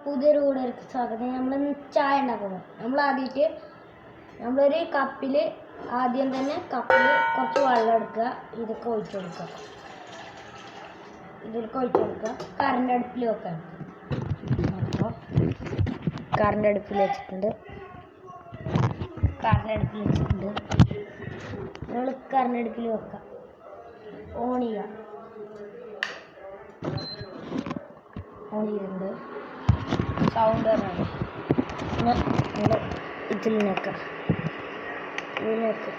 പുതിയൊരു വീഡിയോയിലേക്ക് സ്വാഗതം. നമ്മൾ ചായ ഉണ്ടാക്കുന്നു. നമ്മൾ ആദ്യമായിട്ട് നമ്മളൊരു കപ്പിൽ ആദ്യം തന്നെ കുറച്ച് വെള്ളം എടുക്കുക. ഇതിലേക്ക് ഒഴിച്ചു കൊടുക്കുക. കറണ്ട് അടുപ്പിൽ വെക്കാം. അപ്പോൾ കറണ്ട് അടുപ്പിൽ വെച്ചിട്ടുണ്ട്. നമ്മൾ കറണ്ട് അടുപ്പിൽ വെക്കാം. ഓൺ ചെയ്യുക. ഓൺ ചെയ്തിട്ടുണ്ട്. സൗണ്ട് വരാണ്. നമ്മൾ ഇതിലേക്ക്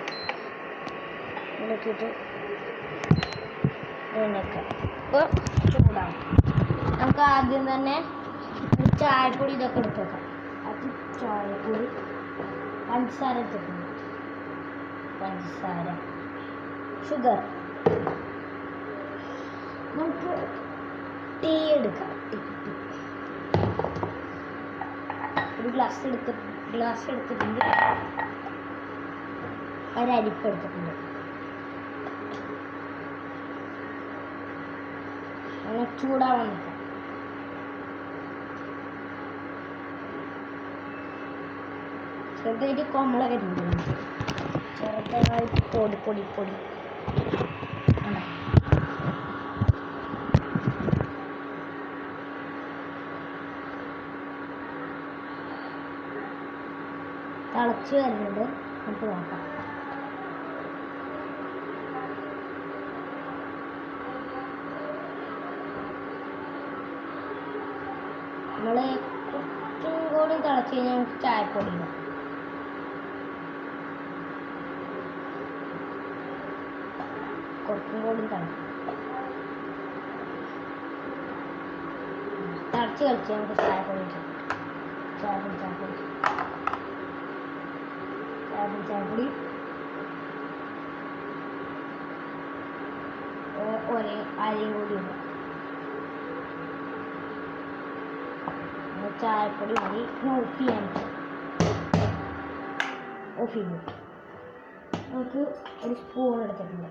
ഇതിനൊക്കിയിട്ട് ഇപ്പോൾ ചൂടാണ്. നമുക്ക് ആദ്യം തന്നെ ചായപ്പൊടി ഇതൊക്കെ എടുത്ത് വെക്കാം. അത് ചായപ്പൊടി പഞ്ചസാര എടുത്തിട്ടുണ്ട്. ഷുഗർ. നമുക്ക് ടീ എടുക്കാം. ഒരു ഗ്ലാസ് എടുത്തിട്ടുണ്ട്. ഒരരിപ്പ് എടുത്തിട്ടുണ്ട്. അങ്ങനെ ചൂടാവാൻ നിൽക്കാം. ചെറുതായിട്ട് കൊമ്പളൊക്കെ തിന്നുന്നുണ്ട്. ചെറുതായിട്ട് പൊടി തിളച്ച് വരുന്നുണ്ട്. നമുക്ക് നോക്കാം. നമ്മൾ കുറച്ചും കൂടി തിളച്ച് കഴിഞ്ഞാൽ നമുക്ക് ചായപ്പൊടി ഇടാം. കുറച്ചും കൂടി തിളച്ച് കളിച്ച് നമുക്ക് ചായപ്പൊടി ഒരേ അരിയും കൂടി ഇടുക. ചായപ്പൊടി മതി. ഓഫ് ചെയ്തു. നമുക്ക് ഒരു സ്പൂൺ എടുത്തിട്ടുണ്ട്.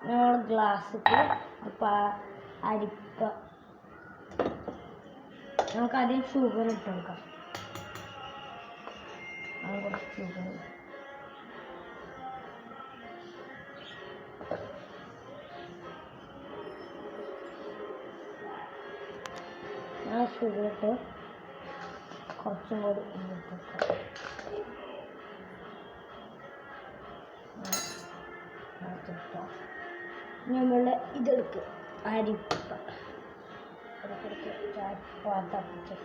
നമ്മൾ ഗ്ലാസ്സിക്ക് അരിപ്പ നമുക്കതിൽ ഷുഗർ ഇട്ട് കൊടുക്കാം. കുറച്ച് ഷുഗർ ഇട്ട് കുറച്ചും കൂടി നമ്മൾ ഇതെടുക്കുക. അരിപ്പ പാത്രപ്പിച്ച്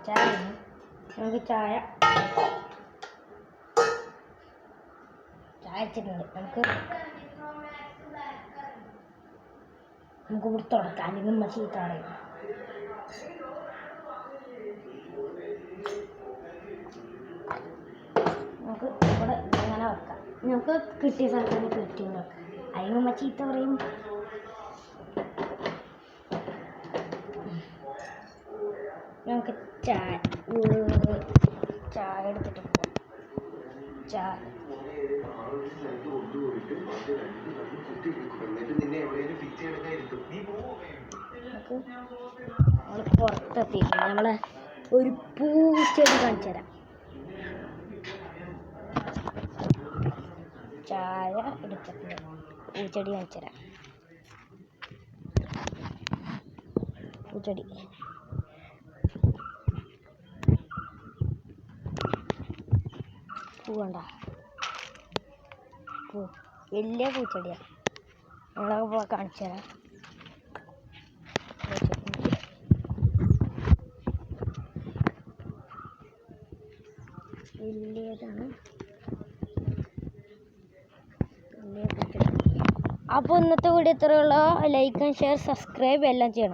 ചായ. നമുക്ക് ചായ വെച്ചിട്ടുണ്ട്. നമുക്ക് ഇവിടെ തുടക്കാം. അല്ലെങ്കിൽ നമ്മൾ ചീത്ത പറയും. നമുക്ക് ഇവിടെ ഇങ്ങനെ വെക്കാം. നമുക്ക് കിട്ടിയ സ്ഥലത്ത് കിട്ടി വെക്കാം. അതിന് നമ്മൾ ചീത്ത പറയും. നമുക്ക് ചായ എടുത്തിട്ട് പോകാം. നമ്മൾ പുറത്തെത്തി. നമ്മളെ ഒരു പൂച്ചെടി കാണിച്ചു തരാം. ചായ എടുത്തിട്ടുണ്ട്. പൂച്ചെടി കാണിച്ചു തരാം. പൂച്ചെടി പൂവണ്ട. വലിയ പൂച്ചെടിയാണ്. നമ്മളൊക്കെ കാണിച്ചു തരാം. വലിയതാണ്. അപ്പോൾ ഇന്നത്തെ വീഡിയോ ഇത്രയുള്ള. ലൈക്ക് ആൻഡ് ഷെയർ സബ്സ്ക്രൈബ് എല്ലാം ചെയ്യണം.